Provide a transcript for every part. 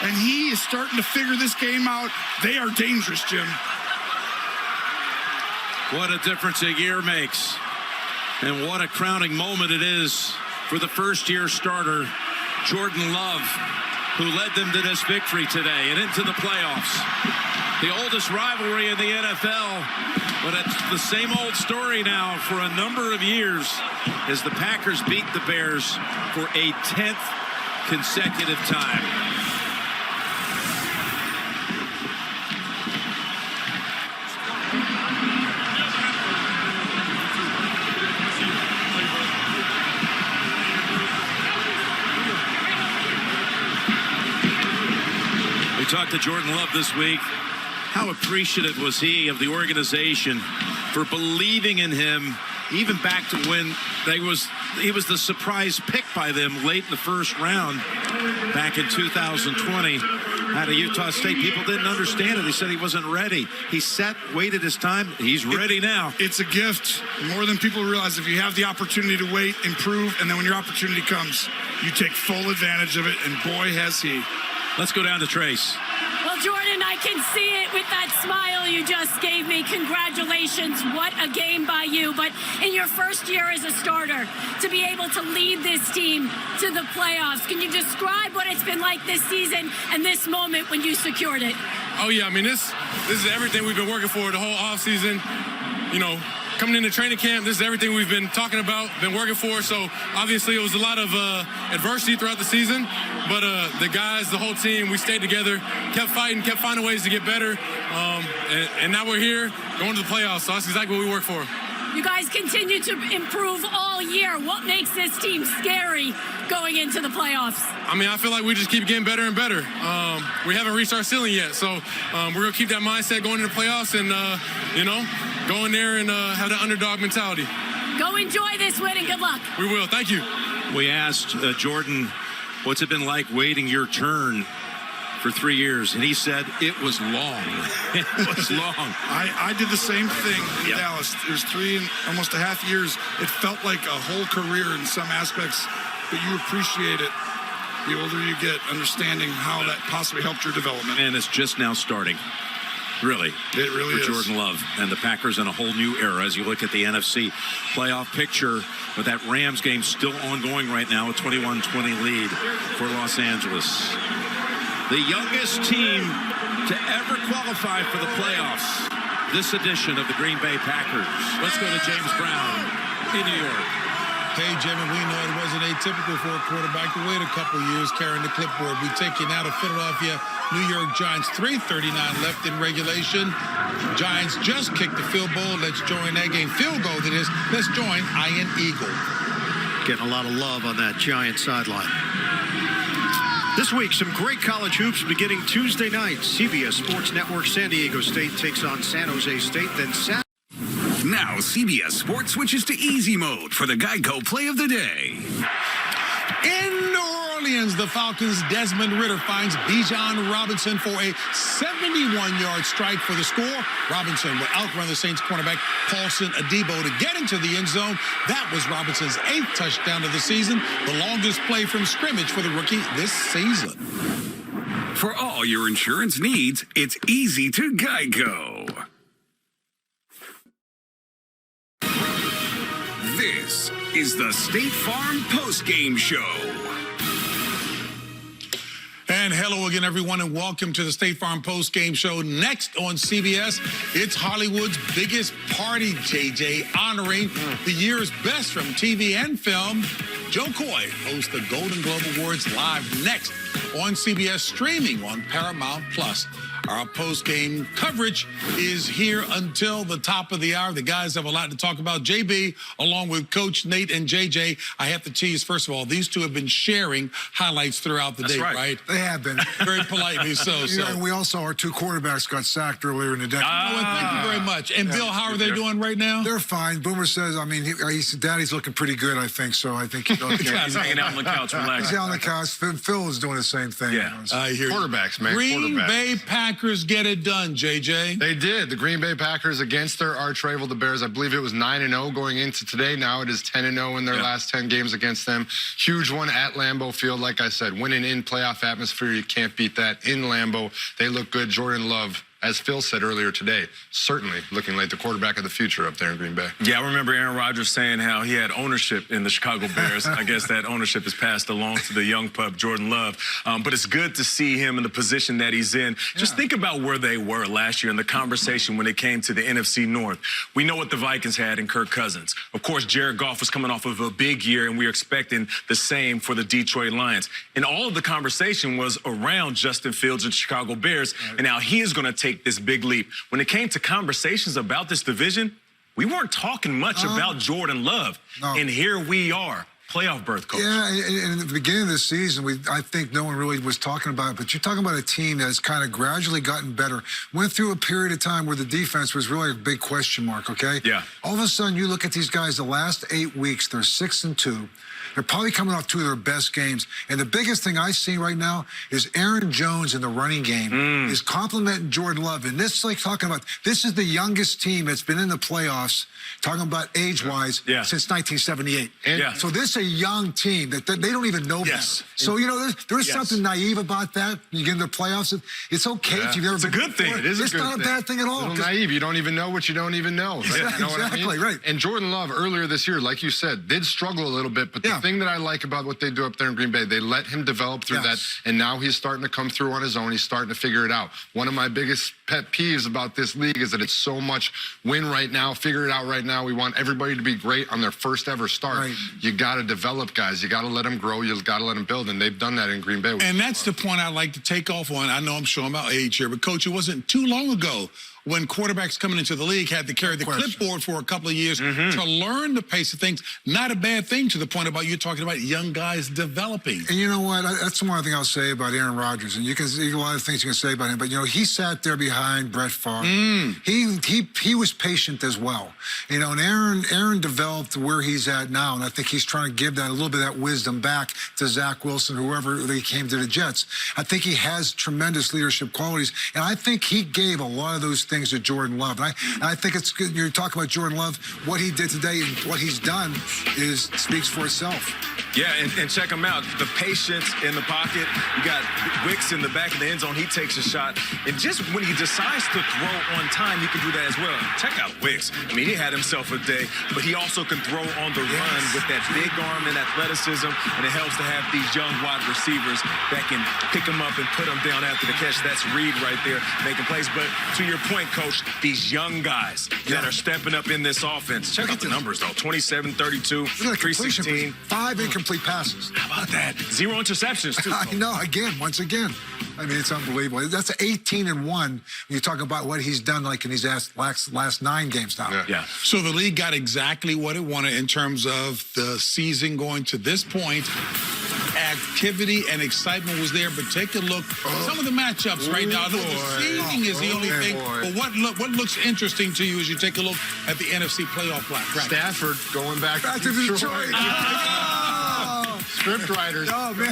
and he is starting to figure this game out. They are dangerous, Jim. What a difference a year makes. And what a crowning moment it is for the first-year starter, Jordan Love, who led them to this victory today and into the playoffs. The oldest rivalry in the NFL, but it's the same old story now for a number of years as the Packers beat the Bears for a 10th consecutive time. We talked to Jordan Love this week. How appreciative was he of the organization for believing in him, even back to when he was the surprise pick by them late in the first round back in 2020 out of Utah State. People didn't understand it. They said he wasn't ready. He sat, waited his time. He's ready now. It's a gift, more than people realize. If you have the opportunity to wait, improve, and then when your opportunity comes, you take full advantage of it, and boy, has he. Let's go down to Trace. Well, Jordan, I can see it with that smile you just gave me. Congratulations. What a game by you. But in your first year as a starter, to be able to lead this team to the playoffs, can you describe what it's been like this season and this moment when you secured it? Oh, yeah. I mean, this is everything we've been working for the whole offseason. You know, coming into training camp, this is everything we've been talking about, been working for. So, obviously, it was a lot of adversity throughout the season. But the guys, the whole team, we stayed together, kept fighting, kept finding ways to get better. And now we're here going to the playoffs. So that's exactly what we work for. You guys continue to improve all year. What makes this team scary going into the playoffs? I mean, I feel like we just keep getting better and better. We haven't reached our ceiling yet. So we're going to keep that mindset going into the playoffs and, you know, go in there and have the underdog mentality. Go enjoy this win and good luck. We will. Thank you. We asked Jordan, what's it been like waiting your turn for 3 years? And he said it was long. It was long. I did the same thing in Yep. Dallas. It was 3 and almost a half years. It felt like a whole career in some aspects, but you appreciate it the older you get, understanding how that possibly helped your development. And it's just now starting. Really. It really for is. Jordan Love and the Packers in a whole new era as you look at the NFC playoff picture with that Rams game still ongoing right now, a 21-20 lead for Los Angeles. The youngest team to ever qualify for the playoffs, this edition of the Green Bay Packers. Let's go to James Brown in New York. Hey, Jimmy, we know it wasn't atypical for a quarterback to wait a couple years carrying the clipboard. We take you now to Philadelphia, New York Giants, 3:39 left in regulation. Giants just kicked the field goal. Let's join that game. Field goal, that is. Let's join Ian Eagle. Getting a lot of love on that Giant sideline. This week, some great college hoops beginning Tuesday night. CBS Sports Network, San Diego State takes on San Jose State, then Saturday. Now, CBS Sports switches to easy mode for the Geico Play of the Day. In New Orleans, the Falcons' Desmond Ridder finds Bijan Robinson for a 71-yard strike for the score. Robinson will outrun the Saints cornerback Paulson Adebo to get into the end zone. That was Robinson's 8th touchdown of the season, the longest play from scrimmage for the rookie this season. For all your insurance needs, it's easy to Geico. This is the State Farm Postgame Show. And hello again, everyone, and welcome to the State Farm Post Game Show. Next on CBS, it's Hollywood's biggest party, JJ, honoring the year's best from TV and film. Joe Coy hosts the Golden Globe Awards live next on CBS, streaming on Paramount Plus. Our post-game coverage is here until the top of the hour. The guys have a lot to talk about. JB, along with Coach Nate and JJ, I have to tease, first of all, these two have been sharing highlights throughout the day, right? They have been. Very politely so. You know, and we also, our 2 quarterbacks got sacked earlier in the day. Thank you very much. And Bill, how are they doing right now? They're fine. Boomer says, I mean, Daddy's looking pretty good, I think, so I think he's hanging out on the couch, relaxing. He's out on the couch. Phil is doing the same thing. I hear Quarterbacks, man. Green Quarterbacks. Bay Packers Packers get it done, JJ? They did. The Green Bay Packers against their arch rival, the Bears. I believe it was 9-0 going into today. Now it is 10-0 in their last 10 games against them. Huge one at Lambeau Field. Like I said, winning in playoff atmosphere, you can't beat that. In Lambeau, they look good. Jordan Love, as Phil said earlier today, certainly looking like the quarterback of the future up there in Green Bay. Yeah, I remember Aaron Rodgers saying how he had ownership in the Chicago Bears. I guess that ownership is passed along to the young pup, Jordan Love. But it's good to see him in the position that he's in. Just think about where they were last year in the conversation when it came to the NFC North. We know what the Vikings had in Kirk Cousins. Of course, Jared Goff was coming off of a big year, and we were expecting the same for the Detroit Lions. And all of the conversation was around Justin Fields and Chicago Bears, and now he is going to take this big leap. When it came to conversations about this division, we weren't talking much about Jordan Love. And here we are, playoff berth, coach. Yeah, and at the beginning of the season, I think no one really was talking about it, but you're talking about a team that's kind of gradually gotten better. Went through a period of time where the defense was really a big question mark, okay? Yeah. All of a sudden, you look at these guys, the last 8 weeks, they're 6-2. They're probably coming off 2 of their best games. And the biggest thing I see right now is Aaron Jones in the running game is complimenting Jordan Love. And this is like talking about, this is the youngest team that's been in the playoffs, talking about age-wise, since 1978. And so this is a young team that they don't even know Yes. better. So, you know, there's something naive about that. You get into the playoffs, it's okay if you've never It's a been good thing. before. It is It's not a bad thing at all. A little naive. You don't even know what you don't even know. You know what I mean? Exactly, right. And Jordan Love, earlier this year, like you said, did struggle a little bit. But the thing that I like about what they do up there in Green Bay, they let him develop through that. And now he's starting to come through on his own. He's starting to figure it out. One of my biggest pet peeves about this league is that it's so much win right now, figure it out right now. We want everybody to be great on their first ever start. Right. You got to develop guys. You got to let them grow. You got to let them build. And they've done that in Green Bay. And that's the point I'd like to take off on. I know I'm showing my age here, but, Coach, it wasn't too long ago when quarterbacks coming into the league had to carry the clipboard for a couple of years to learn the pace of things. Not a bad thing, to the point about you talking about young guys developing. And you know what? That's one thing I'll say about Aaron Rodgers. And you can see a lot of things you can say about him. But, you know, he sat there behind Brett Favre. He was patient as well. You know, and Aaron developed where he's at now. And I think he's trying to give that a little bit of that wisdom back to Zach Wilson, whoever they came to the Jets. I think he has tremendous leadership qualities. And I think he gave a lot of those things to Jordan Love. And I think it's good. You're talking about Jordan Love. What he did today and what he's done speaks for itself. Yeah, and check him out. The patience in the pocket. You got Wicks in the back of the end zone. He takes a shot. And just when he decides to throw on time, he can do that as well. Check out Wicks. I mean, he had himself a day, but he also can throw on the run with that big arm and athleticism. And it helps to have these young wide receivers that can pick him up and put him down after the catch. That's Reed right there making plays. But to your point, Coach, these young guys that are stepping up in this offense. Check out the numbers, though. 27, 32, 316. 5 incomplete passes. How about that? 0 interceptions, too. I know, once again. I mean, it's unbelievable. That's 18-1 when you talk about what he's done, like in these last 9 games now. Yeah. So the league got exactly what it wanted in terms of the season going to this point. Activity and excitement was there, but take a look. Some of the matchups right now. The seeding is the only thing. But what looks interesting to you as you take a look at the NFC playoff bracket? Stafford going back to Detroit. Script writers. Oh, man,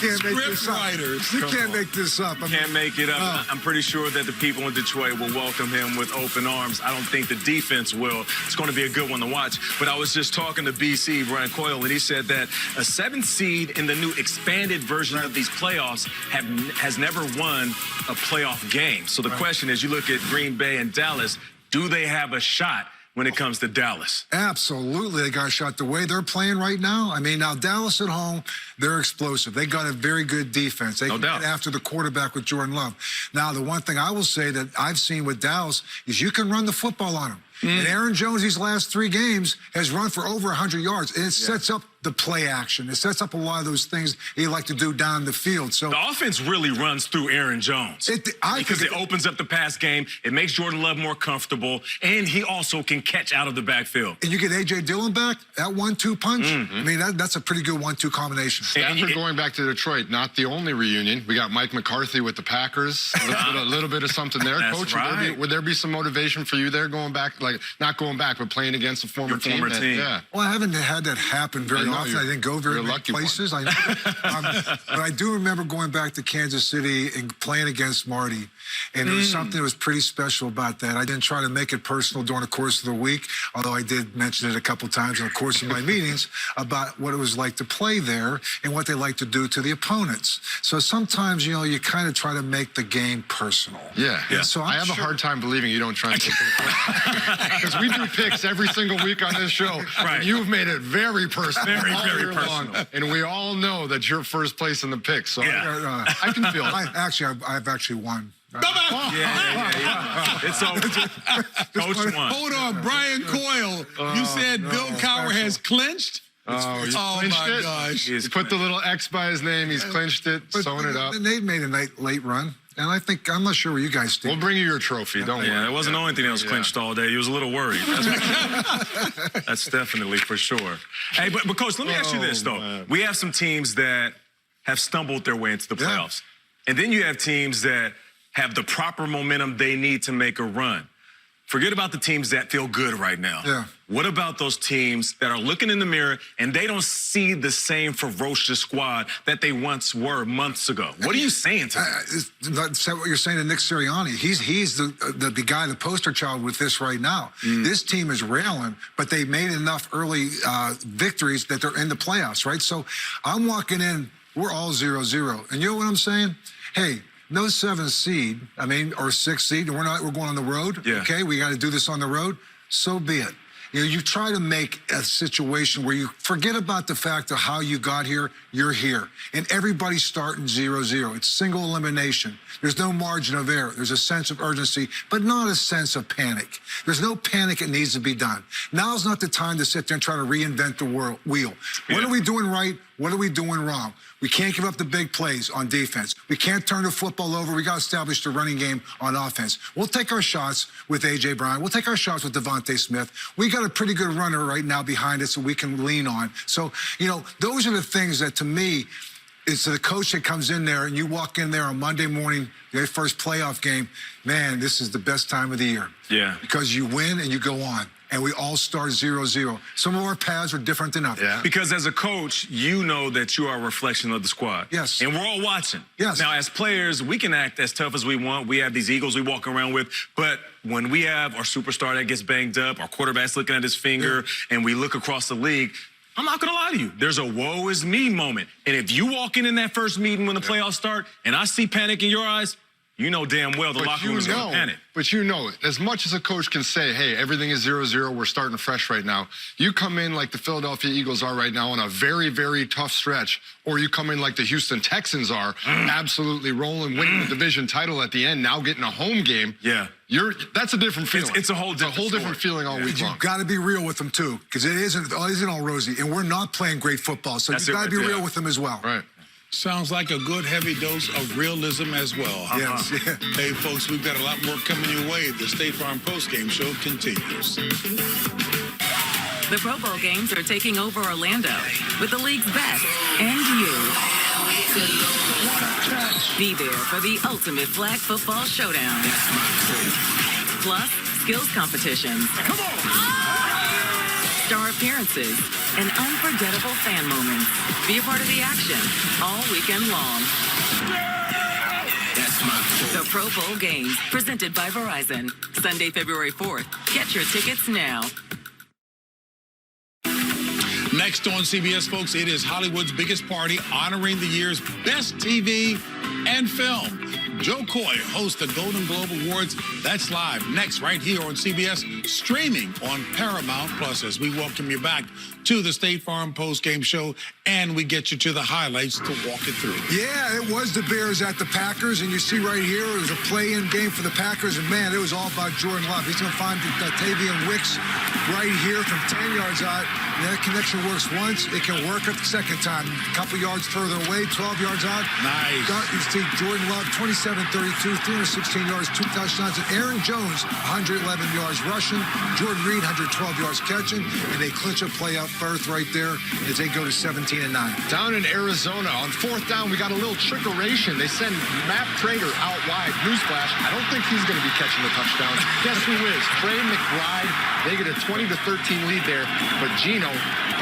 you can't make this up. You can't make this up. Can't make it up. I'm pretty sure that the people in Detroit will welcome him with open arms. I don't think the defense will. It's going to be a good one to watch. But I was just talking to BC, Brian Coyle, and he said that a 7th seed in the new expanded version of these playoffs has never won a playoff game. So the question is, you look at Green Bay and Dallas, do they have a shot when it comes to Dallas? Absolutely, they got a shot. The way they're playing right now, I mean, now Dallas at home, they're explosive. They got a very good defense. They No doubt. get after the quarterback with Jordan Love. Now, the one thing I will say that I've seen with Dallas is you can run the football on them. And Aaron Jones, these last 3 games, has run for over 100 yards. And it sets up the play action. It sets up a lot of those things he like to do down the field. So the offense really runs through Aaron Jones because it opens up the pass game. It makes Jordan Love more comfortable, and he also can catch out of the backfield. And you get A.J. Dillon back, that 1-2 punch. I mean, that's a pretty good 1-2 combination. Stafford going back to Detroit, not the only reunion. We got Mike McCarthy with the Packers. A little bit of something there. That's Coach, right. would there be some motivation for you there going back? like not going back, but playing against a former Your former team. Yeah. Well, I haven't had that happen very often. I didn't go very you're a many lucky one. places. I know. But I do remember going back to Kansas City and playing against Marty. And there was something that was pretty special about that. I didn't try to make it personal during the course of the week, although I did mention it a couple times in the course of my meetings about what it was like to play there and what they like to do to the opponents. So sometimes, you know, you kind of try to make the game personal. Yeah. And so I have a hard time believing you don't try to because we do picks every single week on this show. Right. And you've made it very personal. Very, all very year personal. long. And we all know that you're first place in the picks. So I can feel it. I've actually won. Yeah. It's over. Coach won. Hold on, Brian Coyle. You said Bill Cowher has clinched? Oh, you Oh, clinched my it? gosh. He's put the little X by his name. He's clinched it, sewn it up. They've made a late run. And I think, I'm not sure where you guys stand. We'll bring you your trophy. Don't worry. Yeah, that wasn't the only thing that was clinched all day. He was a little worried. That's definitely for sure. Hey, but Coach, let me ask you this, though. Man. We have some teams that have stumbled their way into the playoffs. And then you have teams that have the proper momentum they need to make a run. Forget about the teams that feel good right now. Yeah. What about those teams that are looking in the mirror and they don't see the same ferocious squad that they once were months ago? What are you saying to them? That's what you're saying to Nick Sirianni. He's the guy, the poster child with this right now. This team is railing, but they made enough early victories that they're in the playoffs, right? So I'm walking in, we're all 0-0. And you know what I'm saying? Hey, no 7th seed, or 6th seed, and we're going on the road. Yeah. Okay, we got to do this on the road. So be it. You know, you try to make a situation where you forget about the fact of how you got here, you're here. And everybody's starting 0-0. It's single elimination. There's no margin of error. There's a sense of urgency, but not a sense of panic. There's no panic that needs to be done. Now's not the time to sit there and try to reinvent the wheel. What are we doing right? What are we doing wrong? We can't give up the big plays on defense. We can't turn the football over. We got to establish the running game on offense. We'll take our shots with A.J. Brown. We'll take our shots with Devontae Smith. We got a pretty good runner right now behind us that we can lean on. So, you know, those are the things that, to me, it's the coach that comes in there and you walk in there on Monday morning, your first playoff game, man, this is the best time of the year. Yeah. Because you win and you go on. And we all start 0-0. Some of our paths are different than others. Yeah. Because as a coach, you know that you are a reflection of the squad. Yes. And we're all watching. Yes. Now, as players, we can act as tough as we want. We have these egos we walk around with. But when we have our superstar that gets banged up, our quarterback's looking at his finger, and we look across the league, I'm not going to lie to you. There's a woe is me moment. And if you walk in that first meeting when the playoffs start and I see panic in your eyes, you know damn well the locker room is going to panic. But you know it. As much as a coach can say, hey, everything is 0-0, we're starting fresh right now. You come in like the Philadelphia Eagles are right now on a very, very tough stretch, or you come in like the Houston Texans are, absolutely rolling, winning the division title at the end, now getting a home game. Yeah. That's a different feeling. It's a whole different feeling all week long. You've got to be real with them, too, because it isn't all rosy. And we're not playing great football, so you've got to be real with them as well. Right. Sounds like a good heavy dose of realism as well. Yes. Yeah. Hey, folks, we've got a lot more coming your way. The State Farm Postgame Show continues. The Pro Bowl games are taking over Orlando with the league's best and you. Be there for the ultimate flag football showdown. Plus, skills competitions. Come on! Star appearances and unforgettable fan moments. Be a part of the action all weekend long. The Pro Bowl Games, presented by Verizon. Sunday, February 4th. Get your tickets now. Next on CBS, folks, it is Hollywood's biggest party honoring the year's best TV and film. Joe Coy hosts the Golden Globe Awards. That's live next right here on CBS, streaming on Paramount Plus as we welcome you back to the State Farm Postgame Show, and we get you to the highlights to walk it through. Yeah, it was the Bears at the Packers, and you see right here, it was a play-in game for the Packers, and man, it was all about Jordan Love. He's going to find Tavian Wicks right here from 10 yards out. And that connection works once, it can work a second time. A couple yards further away, 12 yards out. Nice. You see Jordan Love, 26 27-32, 316 yards, 2 touchdowns. And Aaron Jones, 111 yards rushing. Jordan Reed, 112 yards catching. And they clinch a playoff berth right there as they go to 17-9. Down in Arizona, on 4th down, we got a little trickeration. They send Matt Prater out wide. Newsflash, I don't think he's going to be catching the touchdown. Guess who is? Trey McBride. They get a 20-13 lead there. But Gino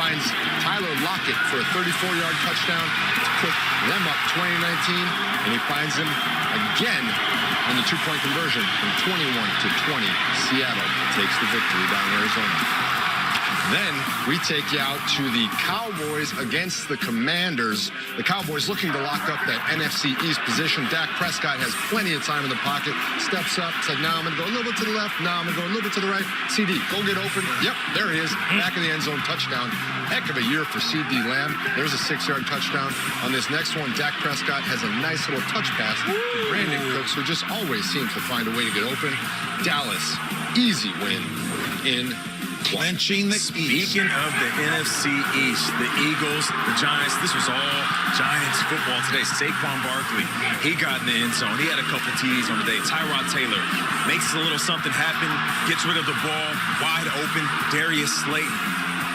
finds Tyler Lockett for a 34-yard touchdown to put them up 20-19. And he finds him again on the 2-point conversion from 21-20. Seattle takes the victory down in Arizona. Then we take you out to the Cowboys against the Commanders. The Cowboys looking to lock up that NFC East position. Dak Prescott has plenty of time in the pocket. Steps up. It's like, now I'm going to go a little bit to the left. Now I'm going to go a little bit to the right. CD, go get open. Yep, there he is. Back in the end zone, touchdown. Heck of a year for CD Lamb. There's a 6-yard touchdown. On this next one, Dak Prescott has a nice little touch pass to Brandon Cooks, who just always seems to find a way to get open. Dallas, easy win in clenching the East. Speaking of the NFC East, the Eagles, the Giants, this was all Giants football today. Saquon Barkley, he got in the end zone. He had a couple TDs on the day. Tyrod Taylor makes a little something happen, gets rid of the ball, wide open. Darius Slayton.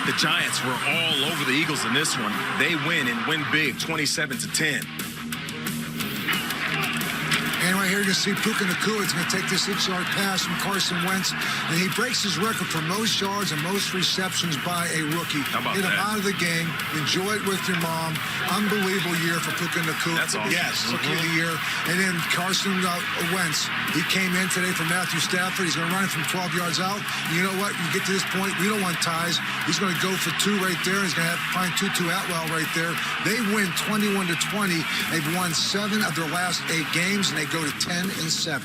The Giants were all over the Eagles in this one. They win and win big, 27-10. And right here you see Puka Nacua is going to take this 6-yard pass from Carson Wentz, and he breaks his record for most yards and most receptions by a rookie. How about Get him that? out of the game. Enjoy it with your mom. Unbelievable year for Puka Nacua. That's awesome. Yes, rookie of the year. And then Carson Wentz, he came in today for Matthew Stafford. He's going to run it from 12 yards out. You know what? You get to this point, we don't want ties. He's going to go for 2 right there. He's going to have to find Tutu Atwell right there. They win 21-20. They've won 7 of their last 8 games, and they go to 10-7.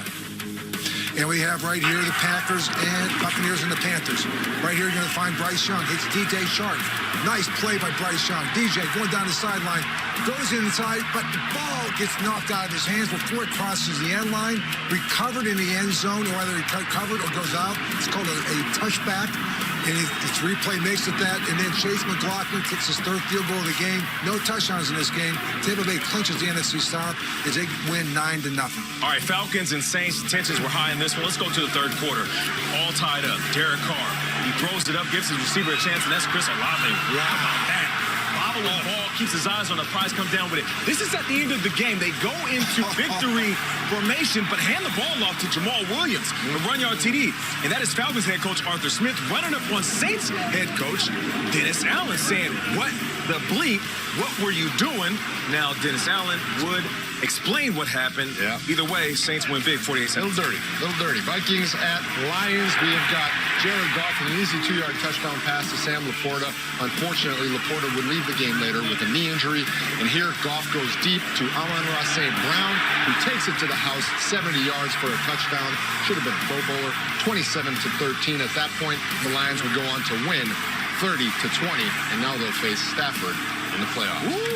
And we have right here the Packers and Buccaneers and the Panthers. Right here you're going to find Bryce Young. It's DJ Shark. Nice play by Bryce Young. DJ going down the sideline. Goes inside, but the ball gets knocked out of his hands before it crosses the end line. Recovered in the end zone, or whether it covered or goes out. It's called a touchback. And it's replay makes it that. And then Chase McLaughlin kicks his 3rd field goal of the game. No touchdowns in this game. Tampa Bay clinches the NFC South as they win 9-0. All right, Falcons and Saints tensions were high in this one. Let's go to the 3rd quarter. All tied up. Derek Carr, he throws it up, gives his receiver a chance, and that's Chris Olave. How about that? Bobble the ball, keeps his eyes on the prize, comes down with it. This is at the end of the game. They go into victory formation, but hand the ball off to Jamal Williams, a run-yard TD. And that is Falcons head coach Arthur Smith running up on Saints head coach Dennis Allen saying, what the bleep, what were you doing? Now, Dennis Allen would explain what happened. Yeah. Either way, Saints win big, 48-17. Little dirty. Vikings at Lions. We have got Jared Goff with an easy 2-yard touchdown pass to Sam Laporta. Unfortunately, Laporta would leave the game later with a knee injury. And here, Goff goes deep to Amon-Ra St. Brown, who takes it to the house, 70 yards for a touchdown. Should have been a Pro Bowler. 27-13. At that point, the Lions would go on to win 30-20. And now they'll face Stafford in the playoffs. Ooh.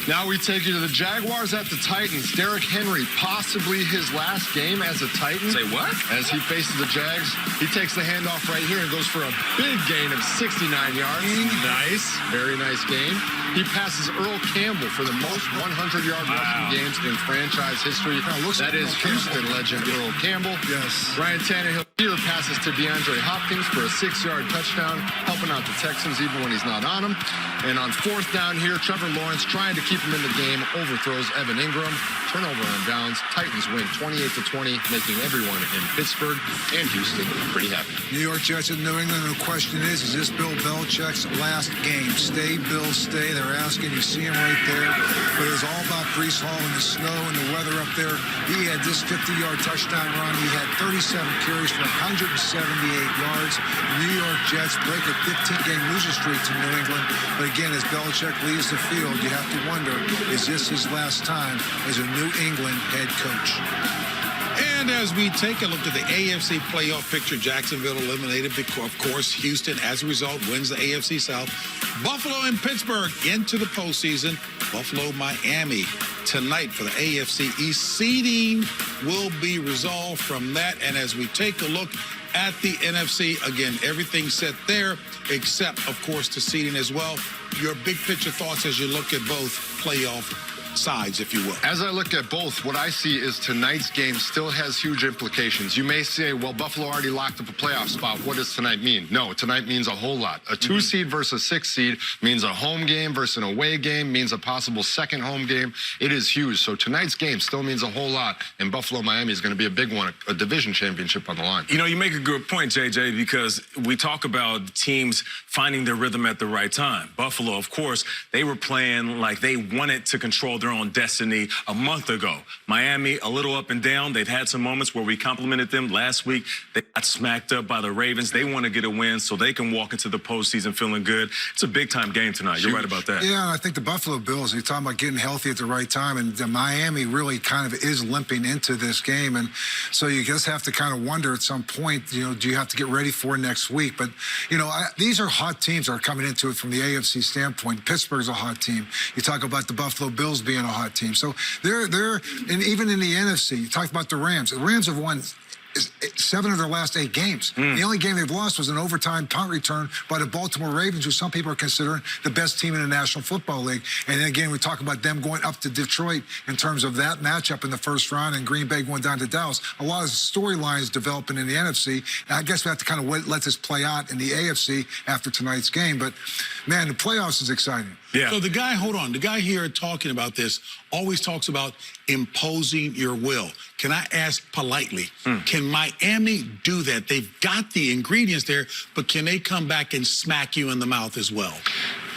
Now we take you to the Jaguars at the Titans. Derrick Henry, possibly his last game as a Titan. Say what? As he faces the Jags, he takes the handoff right here and goes for a big gain of 69 yards. Nice. Very nice game. He passes Earl Campbell for the most 100-yard rushing games in franchise history. That is Houston legend Earl Campbell. Yes. Ryan Tannehill here passes to DeAndre Hopkins for a 6-yard touchdown, helping out the Texans even when he's not on them. And on 4th down here, Trevor Lawrence trying to keep him in the game, overthrows Evan Ingram. Turnover on downs. Titans win 28-20, making everyone in Pittsburgh and Houston pretty happy. New York Jets at New England. The question is this Bill Belichick's last game? Stay, Bill, stay. They're asking. You see him right there. But it was all about Breece Hall and the snow and the weather up there. He had this 50-yard touchdown run. He had 37 carries for 178 yards. The New York Jets break a 15-game losing streak to New England. But again, as Belichick leaves the field, you have to wonder, is this his last time as a New England head coach? And as we take a look at the AFC playoff picture, Jacksonville eliminated, of course, Houston, as a result, wins the AFC South. Buffalo and Pittsburgh into the postseason. Buffalo, Miami tonight for the AFC East. Seeding will be resolved from that. And as we take a look at the NFC, again, everything set there, except, of course, the seeding as well. Your big picture thoughts as you look at both playoff sides, if you will. As I look at both, what I see is tonight's game still has huge implications. You may say, well, Buffalo already locked up a playoff spot. What does tonight mean? No, tonight means a whole lot. A 2-seed versus a 6-seed means a home game versus an away game, means a possible second home game. It is huge. So tonight's game still means a whole lot. And Buffalo-Miami is going to be a big one, a division championship on the line. You know, you make a good point, JJ, because we talk about teams finding their rhythm at the right time. Buffalo, of course, they were playing like they wanted to control their own destiny a month ago. Miami, a little up and down. They've had some moments where we complimented them. Last week, they got smacked up by the Ravens. They want to get a win so they can walk into the postseason feeling good. It's a big-time game tonight. You're right about that. Yeah, and I think the Buffalo Bills, you're talking about getting healthy at the right time, and Miami really kind of is limping into this game. And so you just have to kind of wonder at some point, you know, do you have to get ready for next week? But, you know, these are hot teams that are coming into it from the AFC standpoint. Pittsburgh's a hot team. You talk about the Buffalo Bills being a hot team. So and even in the NFC, you talked about the Rams. The Rams have won 7 of their last 8 games. The only game they've lost was an overtime punt return by the Baltimore Ravens, who some people are considering the best team in the National Football League. And then again, we talk about them going up to Detroit in terms of that matchup in the first round, and Green Bay going down to Dallas. A lot of storylines developing in the NFC. And I guess we have to kind of let this play out in the AFC after tonight's game. But, man, the playoffs is exciting. Yeah. So the guy here talking about this always talks about imposing your will. Can I ask politely, can Miami do that? They've got the ingredients there, but can they come back and smack you in the mouth as well?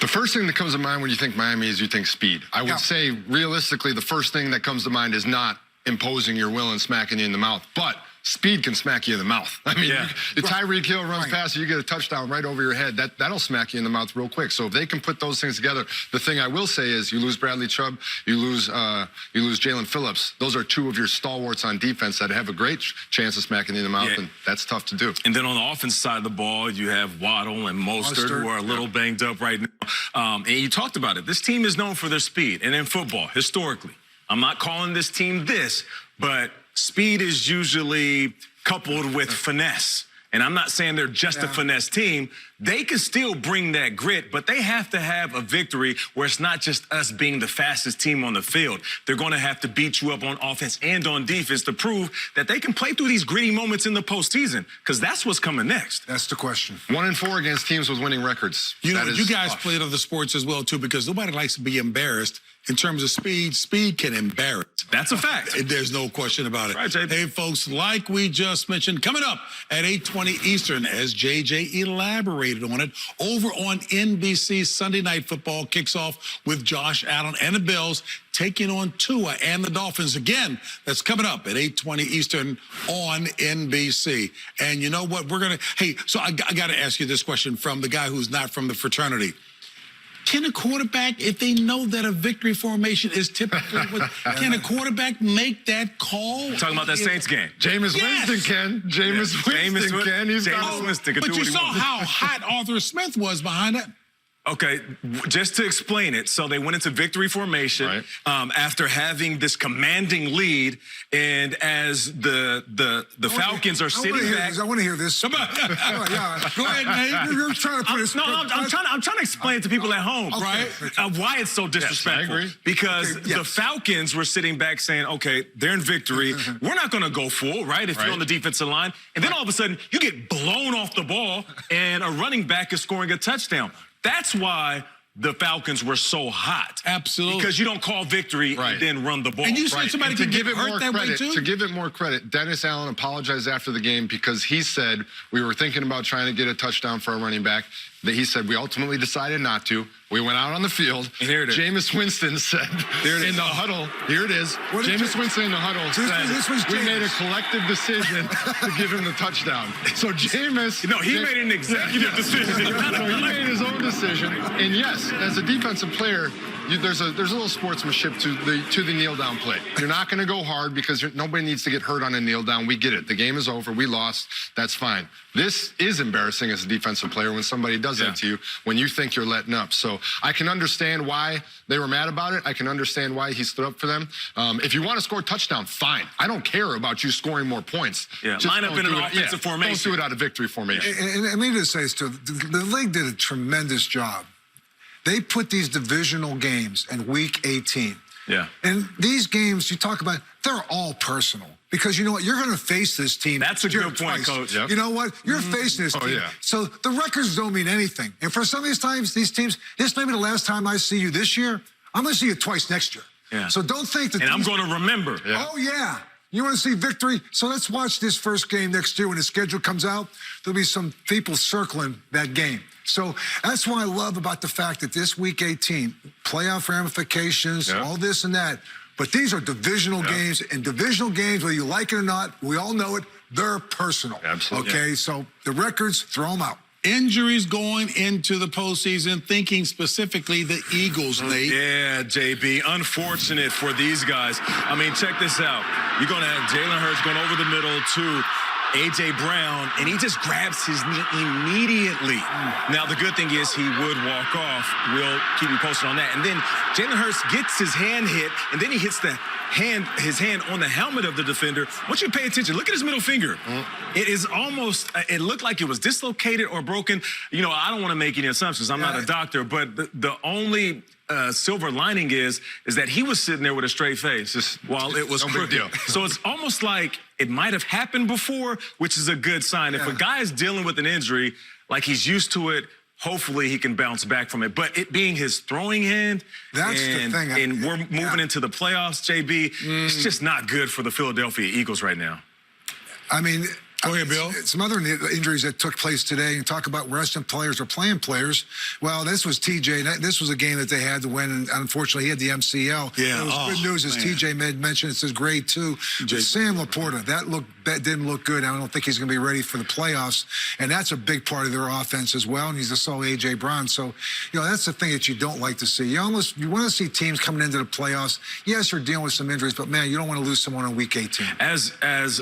The first thing that comes to mind when you think Miami is you think speed. I would say, realistically, the first thing that comes to mind is not imposing your will and smacking you in the mouth, but speed can smack you in the mouth. I mean, Tyreek Hill runs past you, get a touchdown right over your head. That'll smack you in the mouth real quick. So if they can put those things together, the thing I will say is you lose Bradley Chubb, you lose Jalen Phillips. Those are 2 of your stalwarts on defense that have a great chance of smacking you in the mouth, and that's tough to do. And then on the offense side of the ball, you have Waddle and Mostert, who are a little banged up right now. And you talked about it. This team is known for their speed. And in football, historically, I'm not calling this team this, but speed is usually coupled with finesse. And I'm not saying they're just a finesse team. They can still bring that grit, but they have to have a victory where it's not just us being the fastest team on the field. They're going to have to beat you up on offense and on defense to prove that they can play through these gritty moments in the postseason, because that's what's coming next. That's the question. 1-4 against teams with winning records. You know, you guys played other sports as well, too, because nobody likes to be embarrassed. In terms of speed, speed can embarrass. That's a fact. There's no question about it. Right, JJ. Hey, folks, like we just mentioned, coming up at 8:20 Eastern, as JJ elaborated on it, over on NBC, Sunday Night Football kicks off with Josh Allen and the Bills taking on Tua and the Dolphins. Again, that's coming up at 8:20 Eastern on NBC. And you know what? So I got to ask you this question from the guy who's not from the fraternity. Can a quarterback, if they know that a victory formation is typically, can a quarterback make that call? Talking about that Saints game. Jameis Winston can. Jameis Winston can. Jameis Winston can do But you saw how hot Arthur Smith was behind that. Okay, just to explain it, so they went into victory formation after having this commanding lead, and as the Falcons are sitting back. I want to hear this. Come on. Go ahead, Nate. You're trying to put this. No, I'm trying to explain to people at home, right? Why it's so disrespectful. Yes, I agree. Because the Falcons were sitting back saying, okay, they're in victory. We're not going to go full, right? If you're on the defensive line. And then all of a sudden, you get blown off the ball, and a running back is scoring a touchdown. That's why the Falcons were so hot. Absolutely. Because you don't call victory and then run the ball. And you said somebody could get hurt that way too? To give it more credit, Dennis Allen apologized after the game because he said we were thinking about trying to get a touchdown for a running back. That he said we ultimately decided not to. We went out on the field. And here it is. Jameis Winston said in the huddle, here it is. Jameis Winston in the huddle said we made a collective decision to give him the touchdown. So Jameis... No, he made an executive decision. So he made his own decision. And yes, as a defensive player, there's a little sportsmanship to the kneel down play. You're not going to go hard because nobody needs to get hurt on a kneel down. We get it. The game is over. We lost. That's fine. This is embarrassing as a defensive player when somebody does that to you, when you think you're letting up. So I can understand why they were mad about it. I can understand why he stood up for them. If you want to score a touchdown, fine. I don't care about you scoring more points. Yeah, line up in an offensive formation. Don't do it out of victory formation. And I mean to say this too, the league did a tremendous job. They put these divisional games in week 18. Yeah. And these games you talk about, they're all personal. Because you know what? You're going to face this team. That's a good point, twice. Coach. You know what? You're facing this team. yeah. So the records don't mean anything. And for some of these times, these teams, this may be the last time I see you this year. I'm going to see you twice next year. Yeah. So don't think that. And I'm going to remember. Oh, yeah. You want to see victory? So let's watch this first game next year when the schedule comes out. There'll be some people circling that game. So that's what I love about the fact that this Week 18, playoff ramifications, all this and that. But these are divisional games, and divisional games, whether you like it or not, we all know it, they're personal. Absolutely. Okay, so the records, throw them out. Injuries going into the postseason, thinking specifically the Eagles, Nate. Yeah, JB. Unfortunate for these guys. I mean, check this out. You're going to have Jalen Hurts going over the middle to A.J. Brown, and he just grabs his knee immediately. Now, the good thing is he would walk off. We'll keep you posted on that. And then Jalen Hurts gets his hand hit, and then he hits his hand on the helmet of the defender. I want you to pay attention. Look at his middle finger. It is almost, it looked like it was dislocated or broken. You know, I don't want to make any assumptions. I'm not a doctor, but the only silver lining is that he was sitting there with a straight face while it was crooked. So it's almost like it might have happened before, which is a good sign. If a guy is dealing with an injury, like he's used to it, hopefully he can bounce back from it. But it being his throwing hand, That's the thing. And we're moving into the playoffs, JB, it's just not good for the Philadelphia Eagles right now. I mean, Go ahead, Bill. Some other injuries that took place today, and talk about resting players or playing players. Well, this was TJ. This was a game that they had to win, and unfortunately, he had the MCL. Yeah. It was good news, as TJ mentioned. It's his grade 2. But Sam Laporta, that didn't look good. I don't think he's going to be ready for the playoffs, and that's a big part of their offense as well. And he's also A.J. Brown. So, you know, that's the thing that you don't like to see. You want to see teams coming into the playoffs. Yes, you're dealing with some injuries, but man, you don't want to lose someone on Week 18. As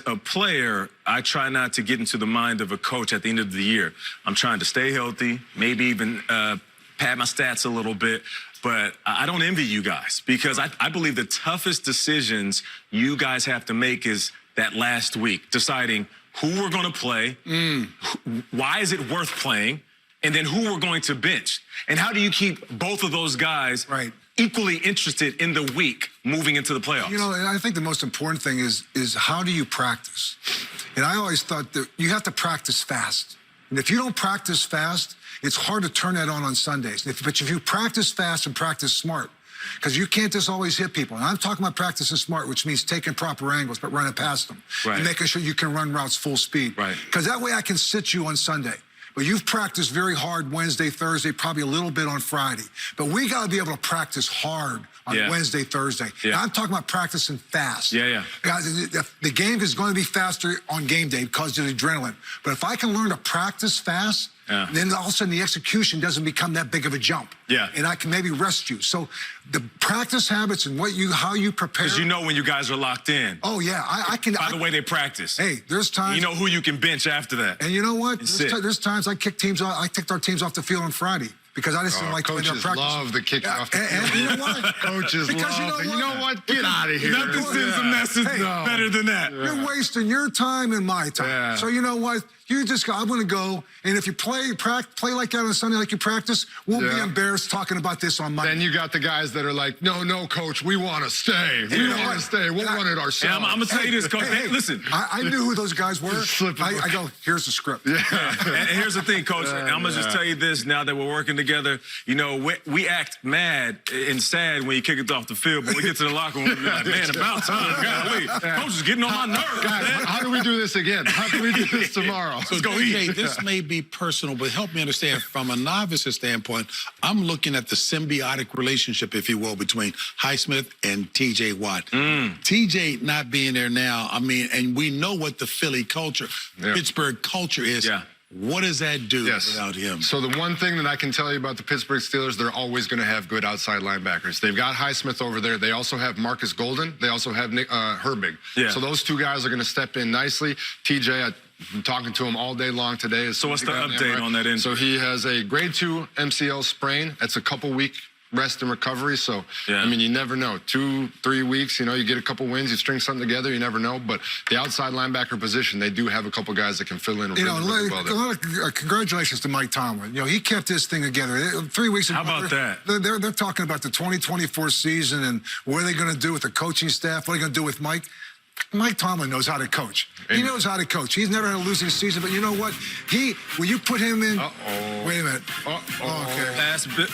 a player, I try not to get into the mind of a coach at the end of the year. I'm trying to stay healthy, maybe even pad my stats a little bit, but I don't envy you guys because I believe the toughest decisions you guys have to make is that last week, deciding who we're going to play, why is it worth playing, and then who we're going to bench. And how do you keep both of those guys equally interested in the week moving into the playoffs? You know, and I think the most important thing is how do you practice? And I always thought that you have to practice fast. And if you don't practice fast, it's hard to turn that on Sundays. But if you practice fast and practice smart, because you can't just always hit people. And I'm talking about practicing smart, which means taking proper angles, but running past them. And making sure you can run routes full speed. Because that way I can sit you on Sunday. But you've practiced very hard Wednesday, Thursday, probably a little bit on Friday. But we got to be able to practice hard on Wednesday, Thursday. Now, I'm talking about practicing fast. Guys, the game is going to be faster on game day because of the adrenaline. But if I can learn to practice fast, then all of a sudden the execution doesn't become that big of a jump. And I can maybe rest you. So the practice habits and how you prepare. Because you know when you guys are locked in. Oh, yeah. I can. By the way they practice. Hey, there's times. You know who you can bench after that. And you know what? There's times I kick teams off. I kicked our teams off the field on Friday. Because I just didn't like coaches the practice. love the kick off the field. And you know what? Coaches love it. You know what? Get out of here. Nothing sends a message better than that. You're wasting your time and my time. So you know what? I'm going to go, and if you play like that on Sunday, like you practice, won't be embarrassed talking about this on Monday. Then you got the guys that are like, no, coach, we want to stay. We want to stay. We'll run it ourselves. I'm going to tell you this, Coach. Hey, listen. I knew who those guys were. I go, here's the script. And here's the thing, Coach. I'm going to just tell you this now that we're working together. You know, we act mad and sad when you kick it off the field, but we get to the locker room and we're like, man, about time. Golly. Coach is getting on my nerves. Guys, how do we do this again? How do we do this tomorrow? So, DJ, this may be personal, but help me understand from a novice's standpoint, I'm looking at the symbiotic relationship, if you will, between Highsmith and TJ Watt. TJ not being there now, I mean, and we know what the Philly culture, Pittsburgh culture is. What does that do without him? So the one thing that I can tell you about the Pittsburgh Steelers, they're always going to have good outside linebackers. They've got Highsmith over there. They also have Marcus Golden. They also have Nick Herbig. So those two guys are going to step in nicely. TJ, I've been talking to him all day long today. So what's the update on that injury? So he has a grade 2 MCL sprain. That's a couple weeks rest and recovery. So, Yeah. I mean, you never know. 2-3 weeks, you get a couple wins, you string something together, you never know. But the outside linebacker position, they do have a couple guys that can fill in really well there. A lot of congratulations to Mike Tomlin. He kept this thing together. 3 weeks ago. How about that? They're talking about the 2024 season and what are they going to do with the coaching staff? What are they going to do with Mike? Mike Tomlin knows how to coach. He knows how to coach. He's never had a losing season, but you know what? When you put him in... Wait a minute. Okay. That's Bill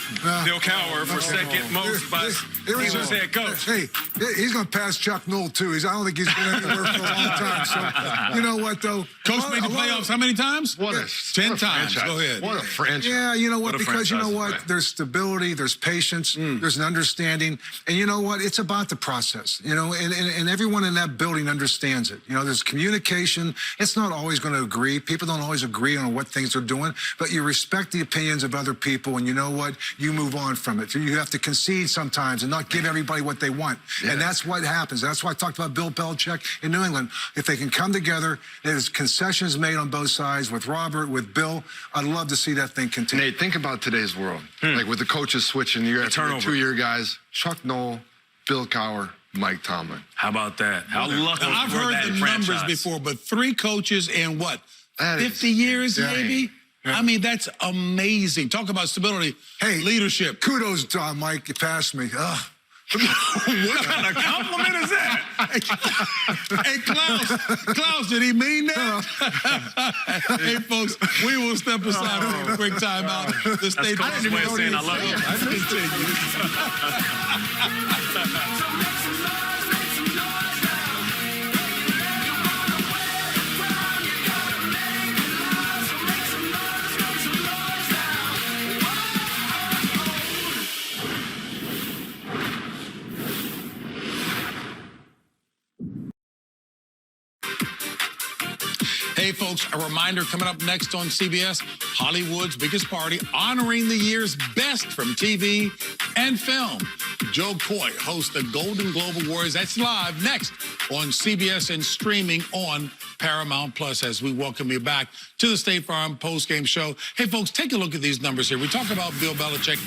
Cowher for second most by Steelers head coach. Hey, he's going to pass Chuck Noll, too. I don't think he's been anywhere for a long time. So, you know what, though? Coach made the playoffs how many times? 10 times. Go ahead. What a franchise. Yeah, you know what? What a Because you know franchise. what? There's stability, there's patience, there's an understanding. And you know what? It's about the process, and everyone in that building understands it. There's communication. It's not always going to agree. People don't always agree on what things they're doing, but you respect the opinions of other people, and you know what? You move on from it. You have to concede sometimes and not give everybody what they want. Yeah. And that's what happens. That's why I talked about Bill Belichick in New England. If they can come together, there's concessions made on both sides with Robert, with Bill. I'd love to see that thing continue. Nate, think about today's world. Like with the coaches switching, you have turnover. 2-year guys, Chuck Noll, Bill Cowher, Mike Tomlin. How about that? How lucky I've were heard that the franchise? numbers before, but 3 coaches in what? That is 50 years, insane. maybe? I mean, that's amazing. Talk about stability. Hey, leadership. Kudos, Mike. You passed me. What kind of compliment is that? Hey, Klaus, did he mean that? Hey, folks, we will step aside for a quick timeout. The State That's Coach's way of saying I love you. Hey, folks, a reminder coming up next on CBS, Hollywood's biggest party, honoring the year's best from TV and film. Joe Coy hosts the Golden Globe Awards. That's live next on CBS and streaming on Paramount Plus as we welcome you back to the State Farm postgame show. Hey, folks, take a look at these numbers here. We talk about Bill Belichick,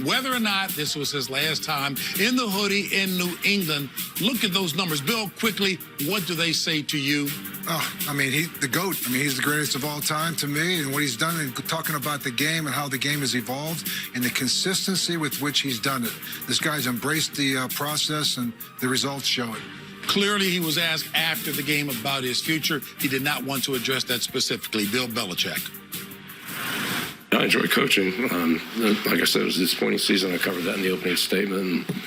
whether or not this was his last time in the hoodie in New England. Look at those numbers. Bill, quickly, what do they say to you? I mean, he's the GOAT. I mean, he's the greatest of all time to me, and what he's done in talking about the game and how the game has evolved and the consistency with which he's done it. This guy's embraced the process, and the results show it. Clearly, he was asked after the game about his future. He did not want to address that specifically. Bill Belichick. I enjoy coaching. Like I said, it was a disappointing season. I covered that in the opening statement. And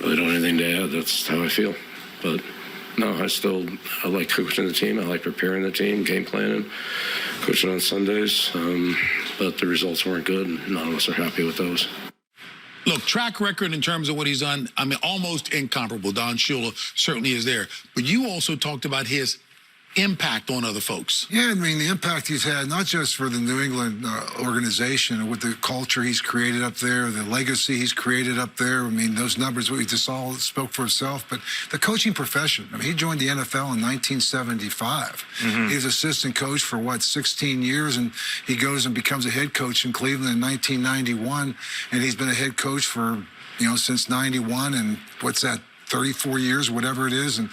really don't have anything to add. That's how I feel. But no, I like coaching the team. I like preparing the team, game planning, coaching on Sundays. But the results weren't good. And none of us are happy with those. Look, track record in terms of what he's done, I mean, almost incomparable. Don Shula certainly is there. But you also talked about his impact on other folks. Yeah, I mean, the impact he's had, not just for the New England organization and with the culture he's created up there, the legacy he's created up there. I mean, those numbers we just all spoke for itself, but the coaching profession. I mean, he joined the NFL in 1975. He was assistant coach for, 16 years, and he goes and becomes a head coach in Cleveland in 1991, and he's been a head coach for, since 91, and 34 years, whatever it is. And,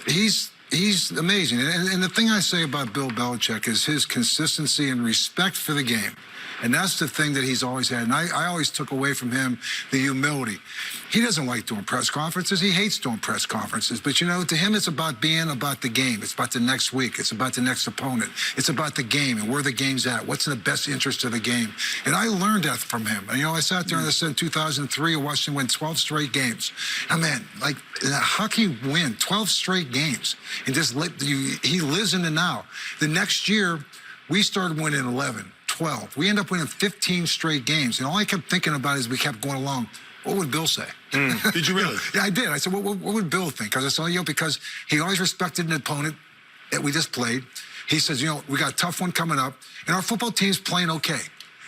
he's amazing. And the thing I say about Bill Belichick is his consistency and respect for the game. And that's the thing that he's always had. And I always took away from him the humility. He doesn't like doing press conferences. He hates doing press conferences. But, to him, it's about being about the game. It's about the next week. It's about the next opponent. It's about the game and where the game's at. What's in the best interest of the game. And I learned that from him. And, I sat there and I said in 2003, I watched him win 12 straight games. And, man, how can you win 12 straight games? And he lives in the now. The next year, we started winning 11. 12. We end up winning 15 straight games. And all I kept thinking about is we kept going along. What would Bill say? Did you really? Yeah, I did. I said, what would Bill think? Because I said, because he always respected an opponent that we just played. He says, we got a tough one coming up, and our football team's playing okay.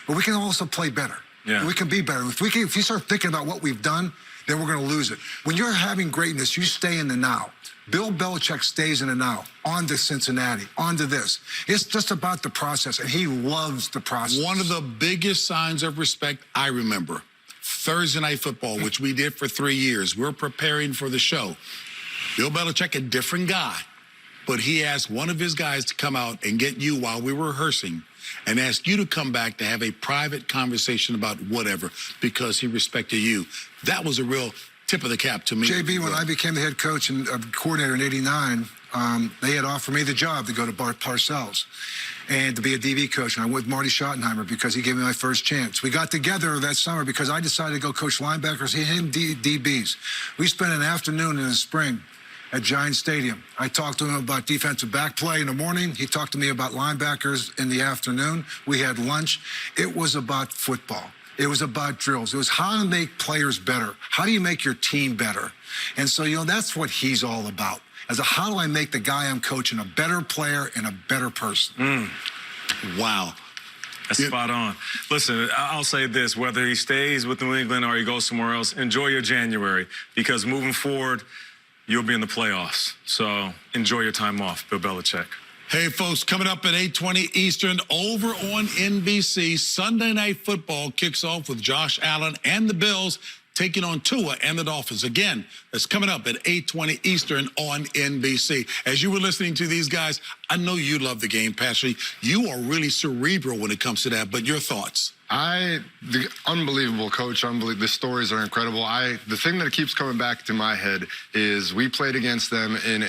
But we can also play better. Yeah. We can be better. If you start thinking about what we've done, then we're going to lose it. When you're having greatness, you stay in the now. Bill Belichick stays in the now, on to Cincinnati, on to this. It's just about the process, and he loves the process. One of the biggest signs of respect I remember, Thursday Night Football, which we did for 3 years. We're preparing for the show. Bill Belichick, a different guy, but he asked one of his guys to come out and get you while we were rehearsing and ask you to come back to have a private conversation about whatever because he respected you. That was a real tip of the cap to me. JB, when I became the head coach and coordinator in '89, they had offered me the job to go to Bart Parcells and to be a DB coach. And I went with Marty Schottenheimer because he gave me my first chance. We got together that summer because I decided to go coach linebackers, him DBs. We spent an afternoon in the spring at Giant Stadium. I talked to him about defensive back play in the morning. He talked to me about linebackers in the afternoon. We had lunch. It was about football. It was about drills. It was how to make players better. How do you make your team better? And so, that's what he's all about. As a how do I make the guy I'm coaching a better player and a better person? Wow. That's spot on. Listen, I'll say this, whether he stays with New England or he goes somewhere else, enjoy your January because moving forward, you'll be in the playoffs. So enjoy your time off, Bill Belichick. Hey, folks, coming up at 8:20 Eastern over on NBC, Sunday Night Football kicks off with Josh Allen and the Bills taking on Tua and the Dolphins. Again, that's coming up at 8:20 Eastern on NBC. As you were listening to these guys, I know you love the game, Patrick. You are really cerebral when it comes to that, but your thoughts? The unbelievable coach, the stories are incredible. The thing that keeps coming back to my head is we played against them in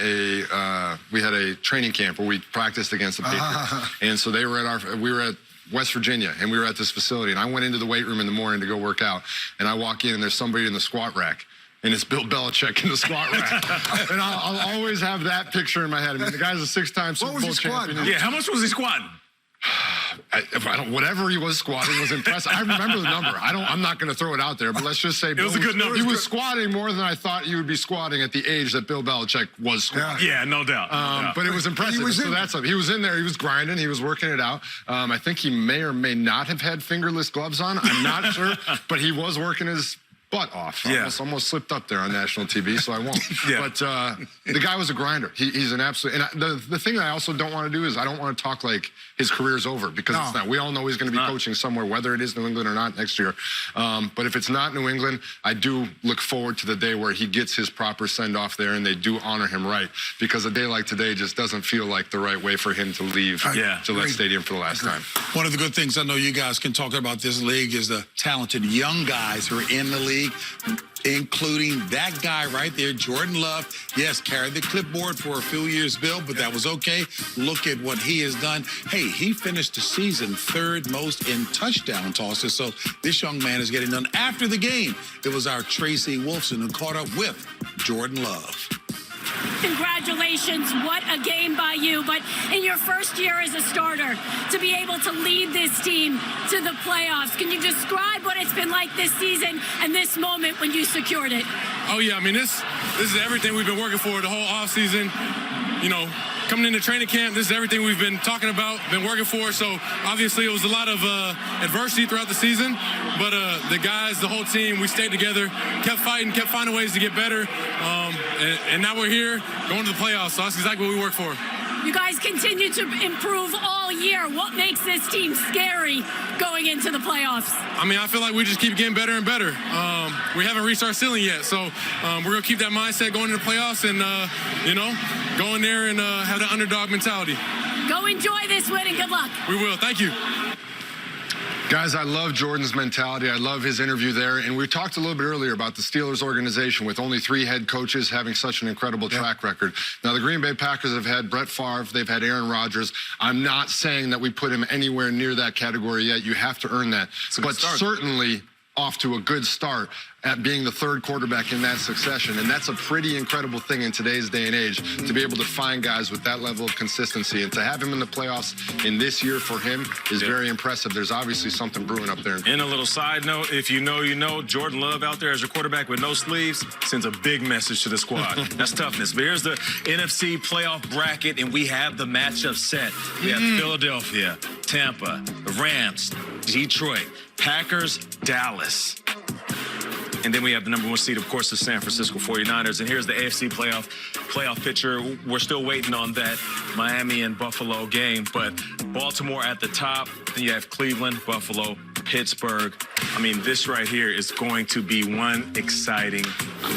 we had a training camp where we practiced against the Patriots. And so we were at West Virginia, and we were at this facility, and I went into the weight room in the morning to go work out, and I walk in, and there's somebody in the squat rack. And it's Bill Belichick in the squat rack. And I'll always have that picture in my head. I mean, the guy's a 6-time Super Bowl champion. Yeah, how much was he squatting? Whatever he was squatting was impressive. I remember the number. I'm not going to throw it out there, but let's just say it was a good number. He was squatting more than I thought he would be squatting at the age that Bill Belichick was squatting. Yeah, no doubt. But it was impressive. He was in there. He was grinding. He was working it out. I think he may or may not have had fingerless gloves on. I'm not sure, but he was working his butt off. Almost slipped up there on national TV, so I won't. But the guy was a grinder. He's an absolute. And the thing that I also don't want to do is I don't want to talk like his career's over because it's not. We all know he's going to be coaching somewhere, whether it is New England or not next year. But if it's not New England, I do look forward to the day where he gets his proper send-off there and they do honor him right, because a day like today just doesn't feel like the right way for him to leave Gillette Stadium for the last time. One of the good things I know you guys can talk about this league is the talented young guys who are in the league, including that guy right there, Jordan Love. Yes, carried the clipboard for a few years, Bill, but that was okay. Look at what he has done. Hey, he finished the season third most in touchdown tosses, so this young man is getting done. After the game, it was our Tracy Wolfson who caught up with Jordan Love. Congratulations, what a game by you. But in your first year as a starter, to be able to lead this team to the playoffs, can you describe what it's been like this season and this moment when you secured it? Oh, yeah, I mean, this is everything we've been working for the whole offseason. Coming into training camp, this is everything we've been talking about, been working for. So obviously it was a lot of adversity throughout the season, but the guys, the whole team, we stayed together, kept fighting, kept finding ways to get better, and now we're here going to the playoffs. So that's exactly what we work for. You guys continue to improve all year. What makes this team scary going into the playoffs? I mean, I feel like we just keep getting better and better. We haven't reached our ceiling yet, so we're going to keep that mindset going into the playoffs and, go in there and have the underdog mentality. Go enjoy this win and good luck. We will. Thank you. Guys, I love Jordan's mentality. I love his interview there. And we talked a little bit earlier about the Steelers organization with only 3 head coaches having such an incredible track record. Now, the Green Bay Packers have had Brett Favre. They've had Aaron Rodgers. I'm not saying that we put him anywhere near that category yet. You have to earn that. But certainly off to a good start at being the 3rd quarterback in that succession. And that's a pretty incredible thing in today's day and age, to be able to find guys with that level of consistency. And to have him in the playoffs in this year for him is very impressive. There's obviously something brewing up there. And a little side note, if you know, Jordan Love out there as your quarterback with no sleeves sends a big message to the squad. That's toughness. But here's the NFC playoff bracket, and we have the matchup set. We have Philadelphia, Tampa, the Rams, Detroit, Packers, Dallas. And then we have the number 1 seed, of course, the San Francisco 49ers. And here's the AFC playoff picture. We're still waiting on that Miami and Buffalo game, but Baltimore at the top. Then you have Cleveland, Buffalo, Pittsburgh. I mean, this right here is going to be one exciting.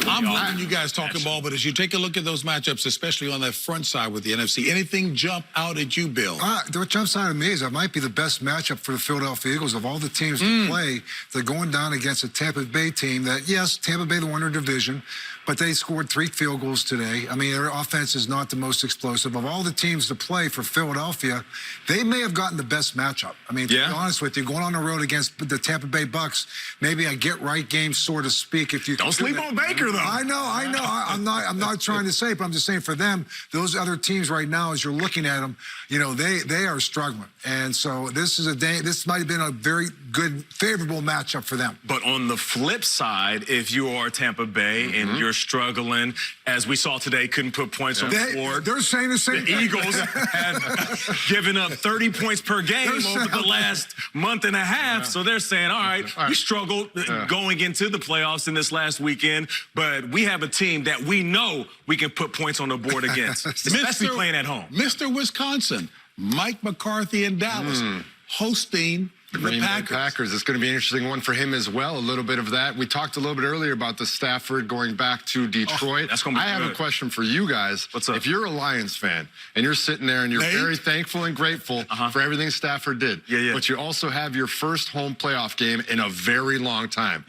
I'm loving you guys talking ball, but as you take a look at those matchups, especially on that front side with the NFC, anything jump out at you, Bill? What jumps out at me is that might be the best matchup for the Philadelphia Eagles of all the teams to play. They're going down against a Tampa Bay team that, yes, Tampa Bay, the winner division, but they scored 3 field goals today. I mean, their offense is not the most explosive. Of all the teams to play for Philadelphia, they may have gotten the best matchup. I mean, to be honest with you, going on the road against the Tampa Bay Bucks, maybe a get-right game, so to speak. If you don't sleep on Baker, though. I know. I'm not trying to say it, but I'm just saying for them, those other teams right now, as you're looking at them, you know, they are struggling. And so this is a day. This might have been a very good, favorable matchup for them. But on the flip side, if you are Tampa Bay and you're struggling, as we saw today, couldn't put points on the board. They're saying the same thing. The Eagles have given up 30 points per game over the last month and a half. So they're saying, all right, we struggled going into the playoffs in this last weekend, but we have a team that we know we can put points on the board against, especially playing at home. Mr. Wisconsin, Mike McCarthy in Dallas, hosting the Packers. It's going to be an interesting one for him as well. A little bit of that. We talked a little bit earlier about the Stafford going back to Detroit. That's going to be I have a question for you guys. What's up? If you're a Lions fan and you're sitting there and you're very thankful and grateful for everything Stafford did, but you also have your first home playoff game in a very long time.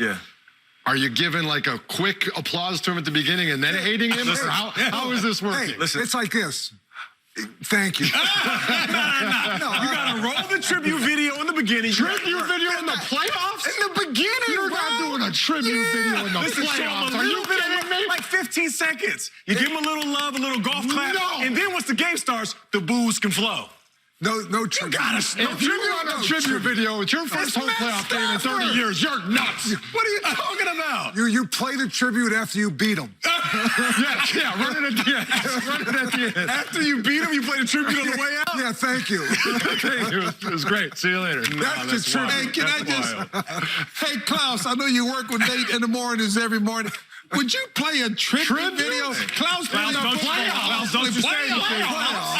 Are you giving like a quick applause to him at the beginning and then hating him? Or how is this working? Hey, it's like this. Thank you. No. You got to roll the tribute video in the beginning. Tribute video in the playoffs? In the beginning, You're not doing a tribute video in the playoffs. Are you kidding me? Like 15 seconds. You give him a little love, a little golf clap, and then once the game starts, the boos can flow. No tribute. If you're on a tribute video, it's your first home playoff game in 30 years. You're nuts. What are you talking about? You play the tribute after you beat them. Run it at the end. Run it at the end. After you beat him, you play the tribute on the way out? Yeah, thank you. It was great. See you later. That's the tribute. Hey, can I just... Hey, Klaus, I know you work with Nate in the mornings every morning. Would you play a tribute video? Klaus, don't you say anything.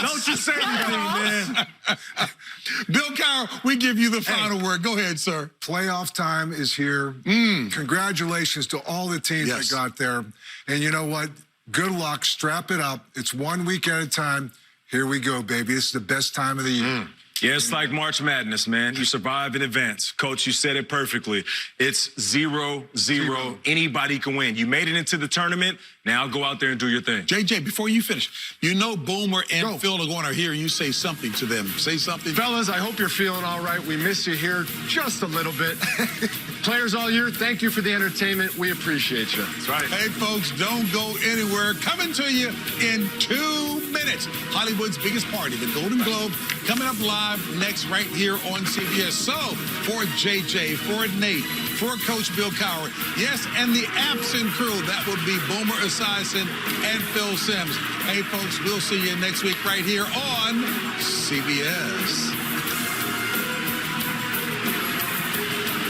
Don't you say anything, man. Bill Cowher, we give you the final word. Go ahead, sir. Playoff time is here. Congratulations to all the teams that got there. And you know what? Good luck. Strap it up. It's 1 week at a time. Here we go, baby. This is the best time of the year. Yeah, it's like March Madness, man. You survive in advance. Coach, you said it perfectly. It's 0-0. Anybody can win. You made it into the tournament. Now go out there and do your thing. JJ, before you finish, you know Boomer and Phil are going to hear you say something to them. Say something. Fellas, I hope you're feeling all right. We miss you here just a little bit. Players all year, thank you for the entertainment. We appreciate you. That's right. Hey, folks, don't go anywhere. Coming to you in 2 minutes. Hollywood's biggest party, the Golden Globe, coming up live next right here on CBS. So, for JJ, for Nate, for Coach Bill Cowher, yes, and the absent crew, that would be Boomer Esiason and Phil Simms. Hey, folks, we'll see you next week right here on CBS.